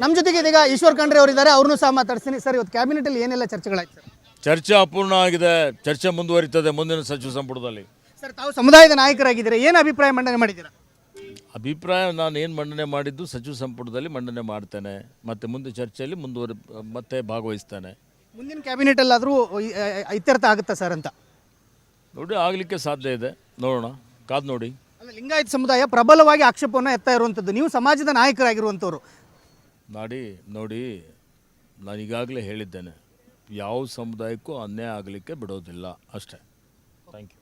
ನಮ್ಮ ಜೊತೆಗೆ ಇದೀಗ ಈಶ್ವರ್ ಖಂಡ್ರೆ ಅವರಿದ್ದಾರೆ, ಅವ್ರನ್ನೂ ಸಹ ಮಾತಾಡ್ತೀನಿ. ಸರ್, ಇವತ್ತು ಕ್ಯಾಬಿನೆಟಲ್ಲಿ ಏನೆಲ್ಲ ಚರ್ಚೆಗಳಾಯ್ತು ಸರ್? ಚರ್ಚೆ ಅಪೂರ್ಣ ಆಗಿದೆ. ಚರ್ಚೆ ಮುಂದುವರಿತದೆ ಮುಂದಿನ ಸಚಿವ ಸಂಪುಟದಲ್ಲಿ. ಸರ್, ತಾವು ಸಮುದಾಯದ ನಾಯಕರಾಗಿದ್ದೀರಾ, ಏನು ಅಭಿಪ್ರಾಯ ಮಂಡನೆ ಮಾಡಿದ್ದೀರಾ? ಅಭಿಪ್ರಾಯ ನಾನು ಏನು ಮಂಡನೆ ಮಾಡಿದ್ದು ಸಚಿವ ಸಂಪುಟದಲ್ಲಿ ಮಂಡನೆ ಮಾಡ್ತೇನೆ, ಮತ್ತು ಮುಂದೆ ಚರ್ಚೆಯಲ್ಲಿ ಮತ್ತೆ ಭಾಗವಹಿಸ್ತೇನೆ. ಮುಂದಿನ ಕ್ಯಾಬಿನೆಟಲ್ಲಾದರೂ ಇತ್ಯರ್ಥ ಆಗುತ್ತಾ ಸರ್ ಅಂತ? ನೋಡಿ, ಆಗಲಿಕ್ಕೆ ಸಾಧ್ಯ ಇದೆ, ನೋಡೋಣ, ಕಾದು ನೋಡಿ. ಅಲ್ಲ, ಲಿಂಗಾಯತ ಸಮುದಾಯ ಪ್ರಬಲವಾಗಿ ಆಕ್ಷೇಪವನ್ನು ಎತ್ತಾ ಇರುವಂಥದ್ದು, ನೀವು ಸಮಾಜದ ನಾಯಕರಾಗಿರುವಂಥವ್ರು. ನೋಡಿ, ನಾನು ಈಗಾಗಲೇ ಹೇಳಿದ್ದೇನೆ, ಯಾವ ಸಮುದಾಯಕ್ಕೂ ಅನ್ಯಾಯ ಆಗಲಿಕ್ಕೆ ಬಿಡೋದಿಲ್ಲ, ಅಷ್ಟೇ. Thank you.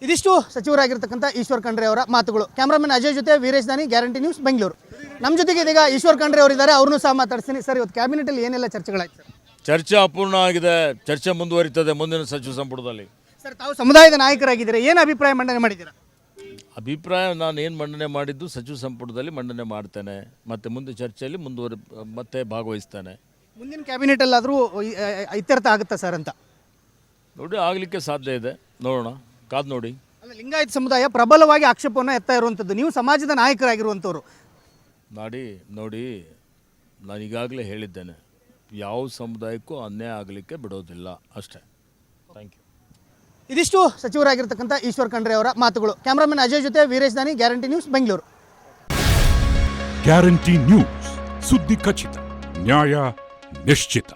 ಇದಿಷ್ಟು ಸಚಿವರಾಗಿರ್ತಕ್ಕಂಥ ಈಶ್ವರ್ ಖಂಡ್ರೆ ಅವರ ಮಾತುಗಳು. ಕ್ಯಾಮ್ರಾಮನ್ ಅಜಯ್ ಜೊತೆ ವೀರೇಶ್ ದಾನಿ, ಗ್ಯಾರಂಟಿ ನ್ಯೂಸ್, ಬೆಂಗಳೂರು. ನಮ್ಮ ಜೊತೆಗೆ ಇದೀಗ ಈಶ್ವರ್ ಖಂಡ್ರೆ ಅವರಿದ್ದಾರೆ, ಅವ್ರನ್ನೂ ಸಹ ಮಾತಾಡ್ತೀನಿ. ಸರ್, ಇವತ್ತು ಕ್ಯಾಬಿನೆಟಲ್ಲಿ ಏನೆಲ್ಲ ಚರ್ಚೆಗಳಾಯ್ತು ಸರ್? ಚರ್ಚೆ ಅಪೂರ್ಣ ಆಗಿದೆ. ಚರ್ಚೆ ಮುಂದುವರಿತದೆ ಮುಂದಿನ ಸಚಿವ ಸಂಪುಟದಲ್ಲಿ. ಸರ್, ತಾವು ಸಮುದಾಯದ ನಾಯಕರಾಗಿದ್ದೀರಾ, ಏನು ಅಭಿಪ್ರಾಯ ಮಂಡನೆ ಮಾಡಿದ್ದೀರಾ? ಅಭಿಪ್ರಾಯ ನಾನು ಏನು ಮಂಡನೆ ಮಾಡಿದ್ದು ಸಚಿವ ಸಂಪುಟದಲ್ಲಿ ಮಂಡನೆ ಮಾಡ್ತೇನೆ, ಮತ್ತು ಮುಂದೆ ಚರ್ಚೆಯಲ್ಲಿ ಮತ್ತೆ ಭಾಗವಹಿಸ್ತೇನೆ. ಮುಂದಿನ ಕ್ಯಾಬಿನೆಟಲ್ಲಾದರೂ ಇತ್ಯರ್ಥ ಆಗುತ್ತಾ ಸರ್ ಅಂತ? ನೋಡಿ, ಆಗಲಿಕ್ಕೆ ಸಾಧ್ಯ ಇದೆ, ನೋಡೋಣ, ಕಾದು ನೋಡಿ. ಅಲ್ಲ, ಲಿಂಗಾಯತ ಸಮುದಾಯ ಪ್ರಬಲವಾಗಿ ಆಕ್ಷೇಪವನ್ನು ಎತ್ತಾ ಇರುವಂಥದ್ದು, ನೀವು ಸಮಾಜದ ನಾಯಕರಾಗಿರುವಂಥವ್ರು. ನೋಡಿ, ನಾನು ಈಗಾಗಲೇ ಹೇಳಿದ್ದೇನೆ, ಯಾವ ಸಮುದಾಯಕ್ಕೂ ಅನ್ಯಾಯ ಆಗಲಿಕ್ಕೆ ಬಿಡೋದಿಲ್ಲ, ಅಷ್ಟೇ. Thank you. ಇದಿಷ್ಟು ಸಚಿವರಾಗಿರ್ತಕ್ಕಂಥ ಈಶ್ವರ್ ಖಂಡ್ರೆ ಅವರ ಮಾತುಗಳು. ಕ್ಯಾಮ್ರಾಮನ್ ಅಜಯ್ ಜೊತೆ ವೀರೇಶ್ ದಾನಿ, guarantee news, Bengaluru. Guarantee news, ಸುದ್ದಿ ಖಚಿತ, ನ್ಯಾಯ ನಿಶ್ಚಿತ.